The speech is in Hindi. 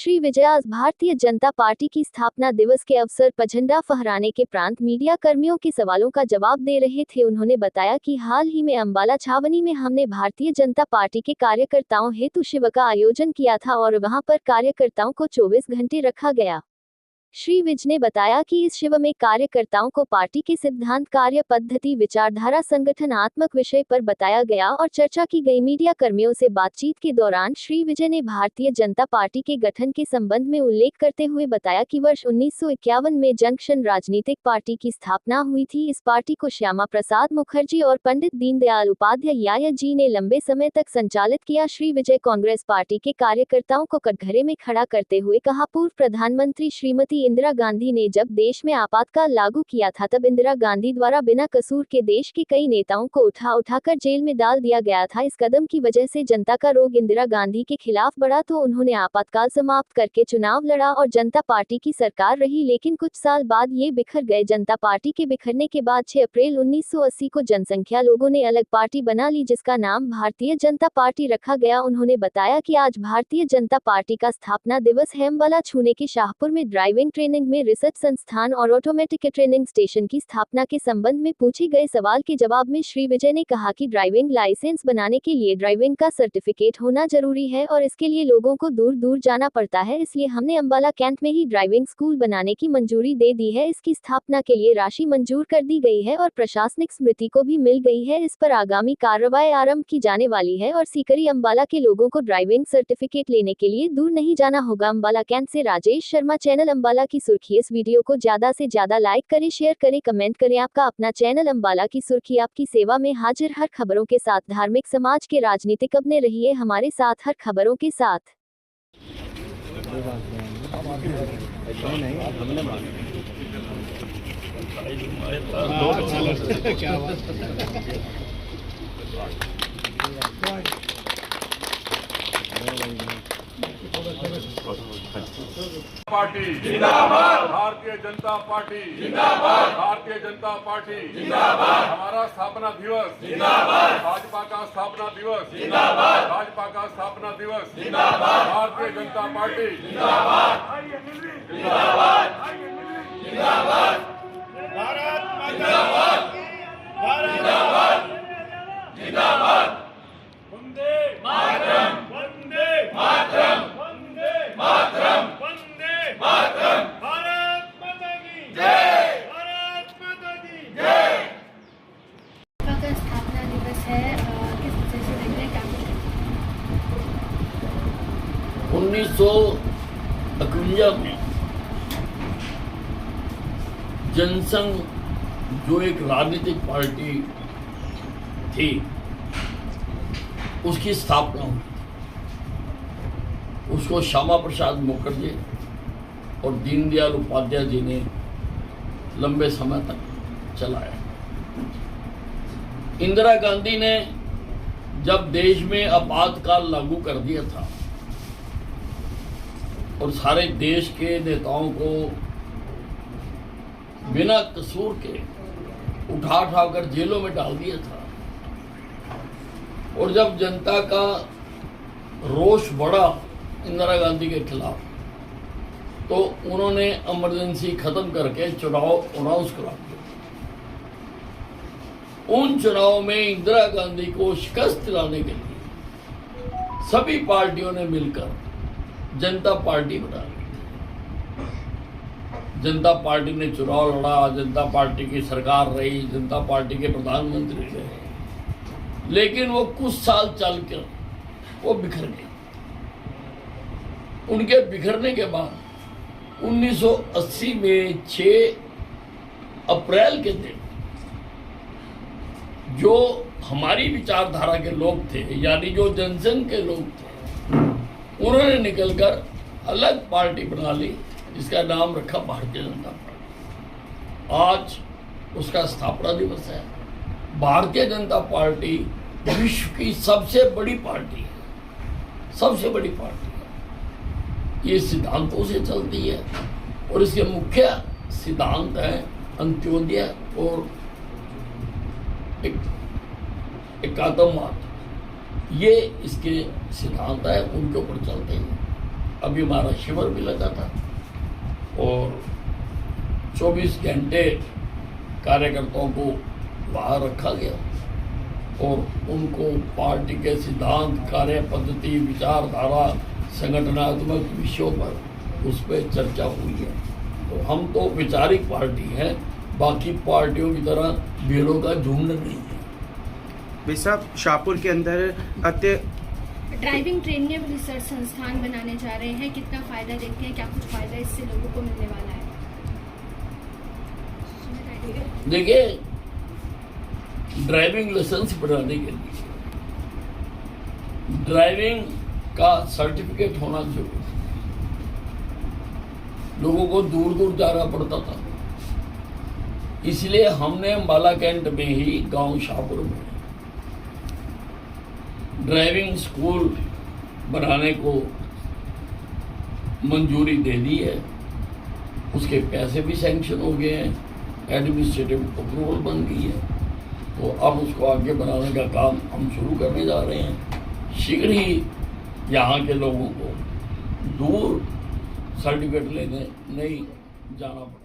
श्री विजय आज भारतीय जनता पार्टी की स्थापना दिवस के अवसर पर झंडा फहराने के प्रांत मीडिया कर्मियों के सवालों का जवाब दे रहे थे। उन्होंने बताया कि हाल ही में अंबाला छावनी में हमने भारतीय जनता पार्टी के कार्यकर्ताओं हेतु शिविर का आयोजन किया था और वहां पर कार्यकर्ताओं को 24 घंटे रखा गया। श्री विज ने बताया कि इस शिविर में कार्यकर्ताओं को पार्टी के सिद्धांत, कार्य पद्धति, विचारधारा, संगठनात्मक विषय पर बताया गया और चर्चा की गई। मीडिया कर्मियों से बातचीत के दौरान श्री विजय ने भारतीय जनता पार्टी के गठन के संबंध में उल्लेख करते हुए बताया कि वर्ष 1951 में जंक्शन राजनीतिक पार्टी की स्थापना हुई थी। इस पार्टी को श्यामा प्रसाद मुखर्जी और पंडित दीनदयाल उपाध्याय जी ने लंबे समय तक संचालित किया। श्री विजय कांग्रेस पार्टी के कार्यकर्ताओं को कटघरे में खड़ा करते हुए कहा, पूर्व प्रधानमंत्री श्रीमती इंदिरा गांधी ने जब देश में आपातकाल लागू किया था तब इंदिरा गांधी द्वारा बिना कसूर के देश के कई नेताओं को उठाकर जेल में डाल दिया गया था। इस कदम की वजह से जनता का रोष इंदिरा गांधी के खिलाफ बढ़ा तो उन्होंने आपातकाल समाप्त करके चुनाव लड़ा और जनता पार्टी की सरकार रही, लेकिन कुछ साल बाद ये बिखर गए। जनता पार्टी के बिखरने के बाद 6 अप्रैल 1980 को जनसंख्या लोगों ने अलग पार्टी बना ली जिसका नाम भारतीय जनता पार्टी रखा गया। उन्होंने बताया कि आज भारतीय जनता पार्टी का स्थापना दिवस है। अंबाला छूने के शाहपुर में ड्राइविंग ट्रेनिंग में रिसर्च संस्थान और ऑटोमेटिक ट्रेनिंग स्टेशन की स्थापना के संबंध में पूछे गए सवाल के जवाब में श्री विजय ने कहा कि ड्राइविंग लाइसेंस बनाने के लिए ड्राइविंग का सर्टिफिकेट होना जरूरी है और इसके लिए लोगों को दूर दूर जाना पड़ता है, इसलिए हमने अंबाला कैंट में ही ड्राइविंग स्कूल बनाने की मंजूरी दे दी है। इसकी स्थापना के लिए राशि मंजूर कर दी गई है और प्रशासनिक स्मृति को भी मिल गई है। इस पर आगामी कार्रवाई आरंभ की जाने वाली है और सीकरी अंबाला के लोगों को ड्राइविंग सर्टिफिकेट लेने के लिए दूर नहीं जाना होगा। अंबाला कैंट से राजेश शर्मा, चैनल अंबाला की सुर्खी। इस वीडियो को ज्यादा से ज्यादा लाइक करें, शेयर करें, कमेंट करें। आपका अपना चैनल अंबाला की सुर्खी आपकी सेवा में हाजिर, हर खबरों के साथ, धार्मिक, समाज के, राजनीतिक। बने रहिए हमारे साथ हर खबरों के साथ। पार्टी जिंदाबाद, भारतीय जनता पार्टी जिंदाबाद, भारतीय जनता पार्टी जिंदाबाद। हमारा स्थापना दिवस जिंदाबाद, भाजपा का स्थापना दिवस जिंदाबाद, भाजपा का स्थापना दिवस जिंदाबाद, भारतीय जनता पार्टी जिंदाबाद, जिंदाबाद, जिंदाबाद, भारत जिंदाबाद, भारत जिंदाबाद, जिंदाबाद, वंदे मातरम, वंदे मातरम, वंदे मातरम, वंदे मातरम, भारत माता की जय, भारत माता की जय। का स्थापना दिवस है, किस वजह से देख रहे हैं, क्या 1951 में जनसंघ जो एक राजनीतिक पार्टी थी उसकी स्थापना हुई। उसको श्यामा प्रसाद मुखर्जी और दीनदयाल उपाध्याय जी ने लंबे समय तक चलाया। इंदिरा गांधी ने जब देश में आपातकाल लागू कर दिया था और सारे देश के नेताओं को बिना कसूर के उठा कर जेलों में डाल दिया था और जब जनता का रोष बढ़ा इंदिरा गांधी के खिलाफ तो उन्होंने इमरजेंसी खत्म करके चुनाव अनाउंस करा दिया। उन चुनाव में इंदिरा गांधी को शिकस्त दिलाने के लिए सभी पार्टियों ने मिलकर जनता पार्टी बना ली। जनता पार्टी ने चुनाव लड़ा, जनता पार्टी की सरकार रही, जनता पार्टी के प्रधानमंत्री रहे, लेकिन वो कुछ साल चलकर वो बिखर गए। उनके बिखरने के बाद 1980 में 6 अप्रैल के दिन जो हमारी विचारधारा के लोग थे, यानी जो जनसंघ के लोग थे, उन्होंने निकलकर अलग पार्टी बना ली जिसका नाम रखा भारतीय जनता पार्टी। आज उसका स्थापना दिवस है। भारतीय जनता पार्टी विश्व की सबसे बड़ी पार्टी है, सबसे बड़ी पार्टी है। ये सिद्धांतों से चलती है और इसके मुख्य सिद्धांत है अंत्योदय और एकात्मवाद। ये इसके सिद्धांत है, उनके ऊपर चलते हैं। अभी हमारा शिविर भी लगा था और 24 घंटे कार्यकर्ताओं को बाहर रखा गया और उनको पार्टी के सिद्धांत, कार्य पद्धति, विचारधारा, संगठनात्मक विषयों पर उस पर चर्चा हुई है। तो हम तो वैचारिक पार्टी है, बाकी पार्टियों की तरह भीड़ों का झुंड नहीं है। भाई साहब, शाहपुर के अंदर ड्राइविंग ट्रेनिंग रिसर्च संस्थान बनाने जा रहे हैं, कितना फायदा देखते हैं, क्या कुछ फायदा इससे लोगों को मिलने वाला है? देखिए, ड्राइविंग लाइसेंस बनाने के लिए ड्राइविंग का सर्टिफिकेट होना जरूरी है। लोगों को दूर दूर जाना पड़ता था, इसलिए हमने अम्बाला कैंट में ही गांव शाहपुर में ड्राइविंग स्कूल बनाने को मंजूरी दे दी है। उसके पैसे भी सैंक्शन हो गए हैं, एडमिनिस्ट्रेटिव अप्रूवल बन गई है। तो अब उसको आगे बनाने का काम हम शुरू करने जा रहे हैं। शीघ्र ही यहाँ के लोगों को दूर सर्टिफिकेट लेने नहीं जाना पड़ेगा।